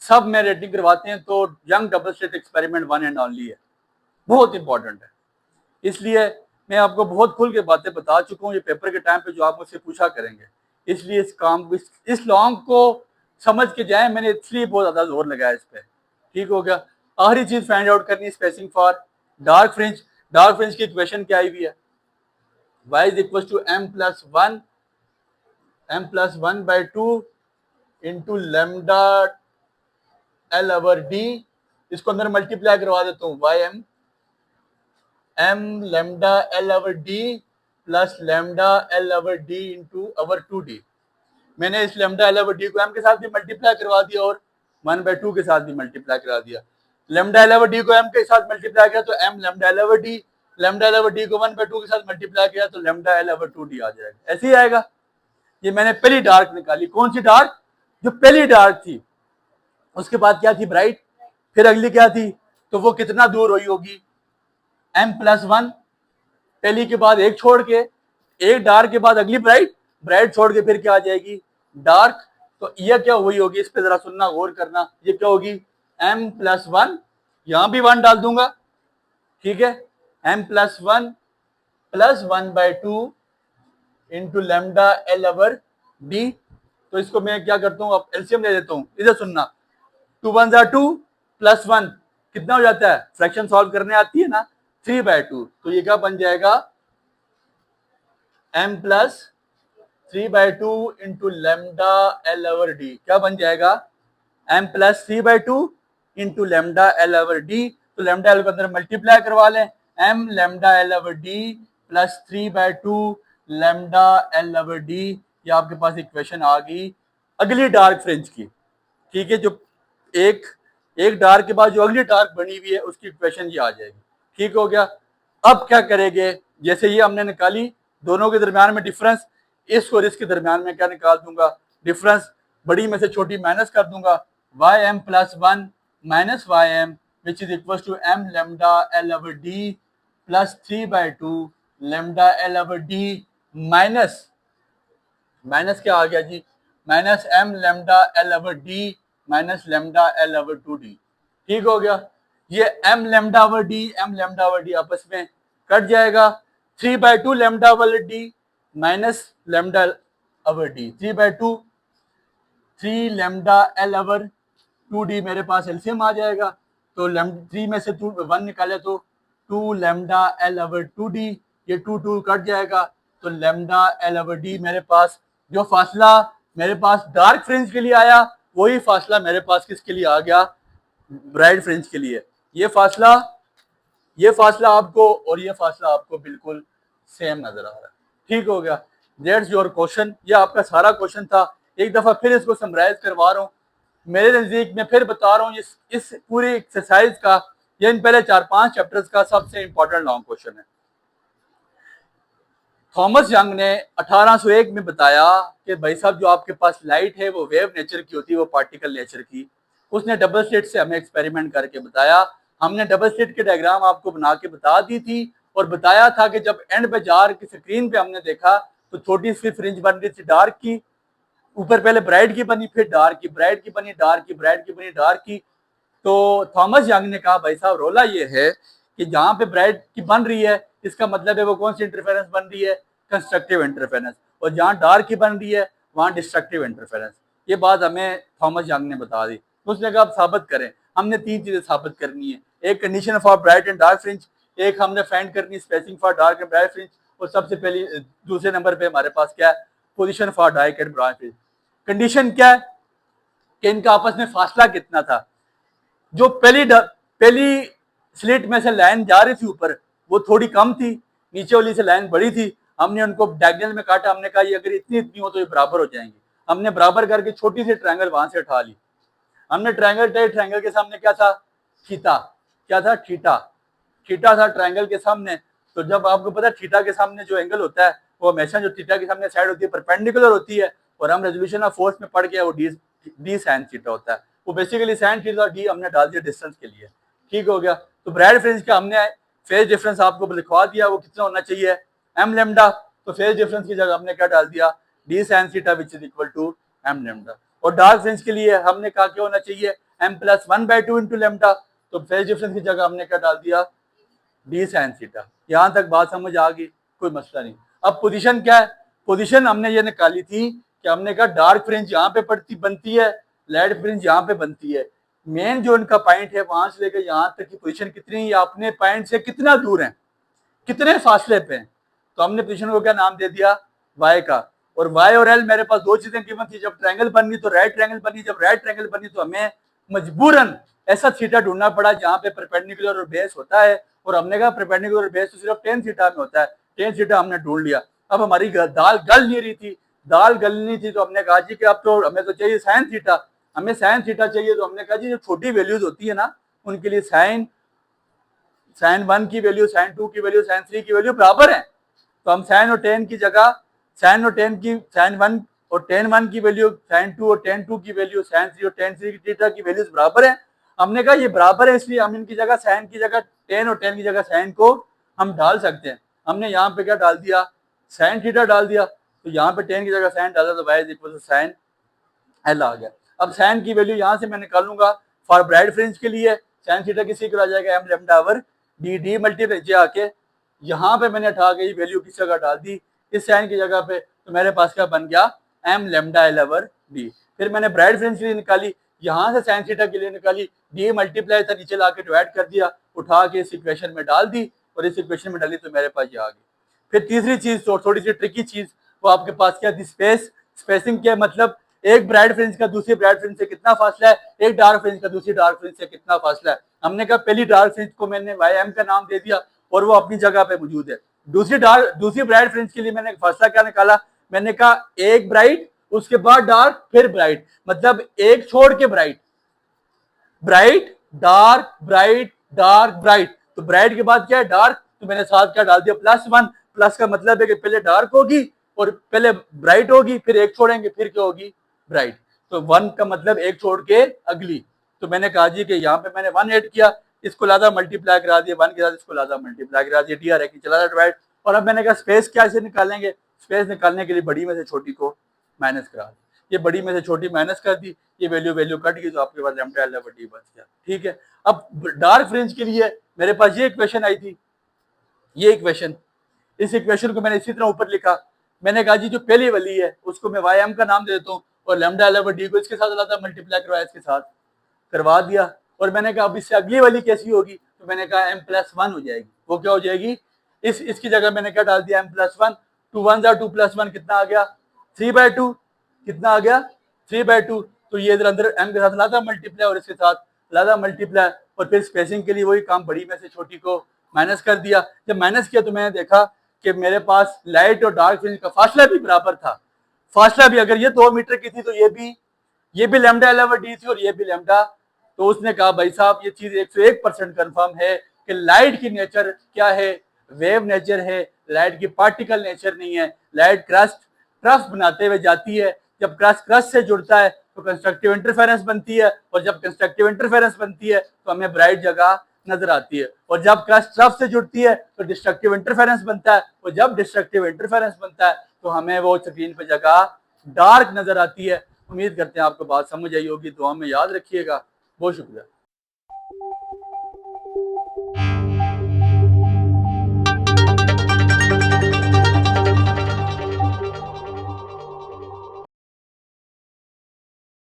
सब में रेटिंग करवाते हैं, तो young double slit experiment one and only है, बहुत इंपॉर्टेंट है। इसलिए मैं आपको बहुत खुल के बातें बता चुका हूँ, ये पेपर के टाइम पे जो आप मुझसे पूछा करेंगे, इसलिए इस लॉन्ग को समझ के जाए, मैंने इसलिए बहुत ज्यादा जोर लगाया इस पे। ठीक हो गया। आखिरी चीज फाइंड आउट करनी है, स्पेसिंग फॉर डार्क फ्रिंज। डार्क फ्रिंज की इक्वेशन क्या आई हुई है, y is equal to m plus one by two into lambda L over d. इसको अंदर मल्टीप्लाई करवा देता हूँ, y m lambda L over D plus lambda L over d into over two d. मैंने इस लेमडा एल ओवर डी को M के साथ भी मल्टीप्लाई करवा दिया और 1/2 के साथ भी मल्टीप्लाई करा दिया। लेमडा एल ओवर डी को एम के साथ मल्टीप्लाई किया तो M lambda L over D, lambda L over D को 1/2 के साथ मल्टीप्लाई किया तो lambda L over two D आ जाएगा, ऐसे ही आएगा। ये मैंने पहली डार्क निकाली, कौन सी डार्क, जो पहली डार्क थी, उसके बाद क्या थी, ब्राइट, फिर अगली क्या थी, तो वो कितना दूर हुई होगी, m+1, पहली के बाद एक छोड़ के, एक डार्क के बाद अगली ब्राइट, ब्राइट छोड़ के फिर क्या आ जाएगी, डार्क। तो ये क्या हुई होगी, इस पे जरा सुनना, गौर करना, ये क्या होगी, m+1, यहां भी 1 डाल दूंगा, ठीक है, m+1 plus 1/2 into lambda L over D. तो इसको मैं क्या करता हूँ, अब एलसीएम ले लेता हूँ, इधर सुनना, 2 1 जा 2 प्लस 1 कितना हो जाता है, फ्रैक्शन सॉल्व करने आती है ना, 3/2, तो ये क्या बन जाएगा, m plus 3/2 into lambda L over D, क्या बन जाएगा, m plus 3/2 into lambda L over D. तो लेमडा एल को अंदर मल्टीप्लाई करवा लें, m lambda L over D plus 3/2 lambda L over d, ये आपके पास इक्वेशन आ गई अगली डार्क फ्रिंज की। ठीक है, जो एक डार्क के बाद जो अगली डार्क बनी हुई है उसकी इक्वेशन ये आ जाएगी। ठीक हो गया। अब क्या करेंगे, जैसे ये हमने निकाली, दोनों के दरमियान में डिफरेंस, इस और इसके दरमियान में क्या निकाल दूंगा, डिफरेंस, बड़ी में से छोटी माइनस कर दूंगा, ym+1 minus ym which is equal to m lambda L over D plus 3/2 lambda L over D minus क्या आ गया जी, minus m lambda L over D minus lambda L over two D. ठीक हो गया। ये m लेमडा ओवर डी आपस में कट जाएगा, 3/2 lambda over D minus lambda over d, 3/2 3 lambda L over two d, मेरे पास एलसीएम आ जाएगा, तो 3 में से 1 निकाले तो 2 lambda L over two d, ये 2 कट जाएगा, तो लेमडा एल ओवर डी मेरे पास, जो फासला मेरे पास डार्क फ्रिंज के लिए आया वही फासला मेरे पास किसके लिए आ गया, ब्राइट फ्रिंज के लिए। ये फासला आपको और ये फासला आपको बिल्कुल सेम नजर आ रहा है। ठीक हो गया, दैट्स योर क्वेश्चन, ये आपका सारा क्वेश्चन था। एक दफा फिर इसको समराइज करवा रहा हूँ, मेरे नजदीक में फिर बता रहा हूँ, इस पूरी एक्सरसाइज का, ये इन पहले 4-5 चैप्टर्स का सबसे इंपॉर्टेंट लॉन्ग क्वेश्चन है। थॉमस यंग ने 1801 में बताया कि भाई साहब, जो आपके पास लाइट है वो वेव नेचर की होती है, वो पार्टिकल नेचर की। उसने डबल स्लिट से हमें एक्सपेरिमेंट करके बताया, हमने डबल स्लिट के डायग्राम आपको बना के बता दी थी और बताया था कि जब एंड पे जार की स्क्रीन पे हमने देखा तो छोटी सी फ्रिंज बन रही थी डार्क की, ऊपर पहले ब्राइट की बनी, फिर डार्क की, ब्राइट की बनी, डार्क की, ब्राइट की बनी, डार्क की। तो थॉमस यंग ने कहा भाई साहब, रोला ये है कि जहां पे ब्राइट की बन रही है इसका मतलब है वो कौन सी इंटरफेरेंस बन रही है, कंस्ट्रक्टिव इंटरफेरेंस, और जहां डार्क की बन रही है वहां डिस्ट्रक्टिव इंटरफेरेंस। ये बात हमें थॉमस यंग ने बता दी। तो उसने कहा आप साबित करें। हमने 3 चीजें साबित करनी है, एक condition for bright and dark fringe, एक हमने फाइंड करनी spacing for dark and bright fringe, और सबसे पहली दूसरे नंबर पे हमारे पास क्या है, position for dark and bright fringe. Condition क्या है कि इनका आपस में फासला कितना था। जो पहली स्लिट में से लाइन जा रही थी ऊपर, वो थोड़ी कम थी, नीचे वाली से लाइन बड़ी थी। हमने उनको डायगोनल में काटा, हमने कहा ये अगर इतनी इतनी हो तो ये बराबर हो जाएंगे। हमने बराबर करके छोटी सी ट्रायंगल वहां से उठा ली। हमने ट्रायंगल उठाई, ट्रायंगल के सामने क्या था, थीटा। क्या था, थीटा। थीटा था ट्रायंगल के सामने। तो जब आपको पता है थीटा के सामने जो एंगल होता है वो हमेशा जो थीटा के सामने साइड होती है परपेंडिकुलर होती है, और हम रेजोल्यूशन ऑफ फोर्स में पढ़ के वो डी साइन थीटा होता है। वो बेसिकली साइन थीटा और डी हमने डाल दिया डिस्टेंस के लिए। ठीक हो गया। तो ब्राइड फ्रिंज का हमने फेज डिफरेंस आपको लिखवा दिया, वो कितना होना चाहिए, एम लेमडा। तो फेज डिफरेंस की जगह हमने क्या डाल दिया, d sine theta which is equal to m lambda. और डार्क फ्रिंज के लिए हमने कहा क्या होना चाहिए, एम प्लस 1/2 इंटू लेमडा। तो फेज डिफरेंस की जगह हमने क्या डाल दिया, डी साइन थीटा। यहां तक बात समझ आ गई, कोई मसला नहीं। अब पोजीशन क्या है, पोजीशन हमने ये निकाली थी कि हमने कहा डार्क फ्रिंज यहाँ पे बनती है, लाइट फ्रिंज यहाँ पे बनती है। मेन जो इनका पॉइंट है वहां से लेकर यहाँ तक की पोजीशन कितनी, या अपने पॉइंट से कितना दूर है, कितने फासले पे हैं। तो हमने पोजीशन को क्या नाम दे दिया, वाई का। और वाई और एल मेरे पास दो चीजें गिवन थी, जब ट्रायंगल बनी तो राइट ट्रायंगल बनी, जब राइट ट्रायंगल बनी तो हमें मजबूरन ऐसा थीटा ढूंढना पड़ा जहां पे परपेंडिकुलर और बेस होता है। और हमने कहा परपेंडिकुलर और बेस तो सिर्फ टेन थीटा में होता है, टेन थीटा हमने ढूंढ लिया। अब हमारी दाल गल नहीं रही थी, दाल गलनी थी, तो हमने कहा जी कि अब तो हमें तो चाहिए साइन थीटा, हमें साइन थीटा चाहिए। तो हमने कहा जी जो छोटी वैल्यूज होती है ना उनके लिए साइन 1 की वैल्यू, साइन 2 की वैल्यू, साइन 3 की वैल्यू बराबर है। तो हम साइन और टेन की जगह साइन और टेन की, साइन 1 और टेन 1 की वैल्यू, साइन 2 और टेन 2 की वैल्यू, साइन 3 और टेन 3 की थीटा की वैल्यूज बराबर है। हमने कहा ये बराबर है, इसलिए हम इनकी जगह साइन की जगह टेन और टेन की जगह साइन को हम डाल सकते हैं। हमने यहाँ पे क्या डाल दिया, साइन थीटा डाल दिया। तो यहाँ पे टेन की जगह साइन डाला तो Y is equal to sine L आ गया। अब साइन की वैल्यू यहाँ से मैं निकालूंगा फॉर ब्राइट फ्रिंज के लिए, साइन थीटा किसी को आ जाएगा m lambda over d, d multiply आके यहाँ पे मैंने उठा के वैल्यू किस जगह डाल दी, इस साइन की जगह पे। तो मेरे पास क्या बन गया, m lambda L over d. फिर मैंने ब्राइट फ्रिंज के लिए निकाली, यहाँ से साइन थीटा के लिए निकाली, डी मल्टीप्लाई था नीचे लाके डिवाइड कर दिया, उठा के इस इक्वेशन में डाल दी, और इस इक्वेशन में डाली तो मेरे पास ये आ गई। फिर तीसरी चीज, थोड़ी सी ट्रिकी चीज, वो आपके पास क्या थी, स्पेस। स्पेसिंग क्या मतलब, एक ब्राइट फ्रिंज का दूसरी ब्राइट फ्रिंज से कितना फासला है, एक डार्क फ्रिंज का दूसरी डार्क फ्रिंज से कितना फासला है। हमने कहा पहली डार्क फ्रिंज को मैंने वाई एम का नाम दे दिया और वो अपनी जगह पे मौजूद है। दूसरी ब्राइट फ्रिंज के लिए मैंने फासला क्या निकाला, मैंने कहा एक ब्राइट, उसके बाद डार्क, फिर ब्राइट, मतलब एक छोड़ के bright, bright dark, bright dark, bright. तो ब्राइट के बाद क्या है, डार्क। तो मैंने साथ क्या डाल दिया, +1। प्लस का मतलब है कि पहले डार्क होगी और पहले ब्राइट होगी, फिर एक छोड़ेंगे, फिर क्या होगी, ब्राइट। तो 1 का मतलब एक छोड़ के अगली। तो मैंने कहा जी कि यहाँ पे मैंने 1 ऐड किया, इसको लादा मल्टीप्लाई करा दिया, 1 के साथ इसको लादा मल्टीप्लाई करा दिया, डी आर की चला डिवाइड। और अब मैंने कहा स्पेस क्या से निकालेंगे, स्पेस निकालने के लिए बड़ी में से छोटी को माइनस करा दी। ये बड़ी में से छोटी माइनस कर दी, ये वैल्यू कट गई, तो आपके पास लेमडा एल ओवर डी बच गया। ठीक है। अब डार्क फ्रिंज के लिए मेरे पास ये इक्वेशन आई थी, ये इक्वेशन, इस इक्वेशन को मैंने इसी तरह ऊपर लिखा। मैंने कहा जी जो पहली वाली है उसको मैं वाई एम का नाम दे देता हूँ, और लेमडा एल ओवर डी को इसके साथ लाता मल्टीप्लाई करवाया, इसके साथ करवा दिया। और मैंने कहा अब इससे अगली वाली कैसी होगी, तो मैंने कहा m+1 हो जाएगी। वो क्या हो जाएगी, इसकी जगह मैंने क्या डाल दिया, m+1। 2 1 2 +1 कितना आ गया, 3/2। कितना आ गया, 3/2। तो ये इधर अंदर m के साथ लादा मल्टीप्लाई और इसके साथ लादा मल्टीप्लाई, और फिर स्पेसिंग के लिए वही काम, बड़ी में से छोटी को माइनस कर दिया। जब माइनस किया तो मैंने देखा कि मेरे पास लाइट और डार्क फ्रिंज का फासला भी बराबर था। फासला भी, अगर ये 2 मीटर की थी तो ये भी लेमडा एल ओवर डी थी और ये भी लेमडा। तो उसने कहा भाई साहब ये चीज 101% कंफर्म है कि लाइट की नेचर क्या है, वेव नेचर है, लाइट की पार्टिकल नेचर नहीं है। लाइट क्रस्ट बनाते हुए जाती है, जब क्रस्ट से जुड़ता है तो कंस्ट्रक्टिव इंटरफेरेंस बनती है, और जब कंस्ट्रक्टिव इंटरफेरेंस बनती है तो हमें ब्राइट जगह नजर आती है, और जब क्रस्ट ट्रफ से जुड़ती है तो डिस्ट्रक्टिव इंटरफेरेंस बनता है, और जब डिस्ट्रक्टिव इंटरफेरेंस बनता है तो हमें वो स्क्रीन पर जगह डार्क नजर आती है। उम्मीद करते हैं आपको बात समझ आई होगी, दुआ में याद रखिएगा। बहुत शुक्रिया।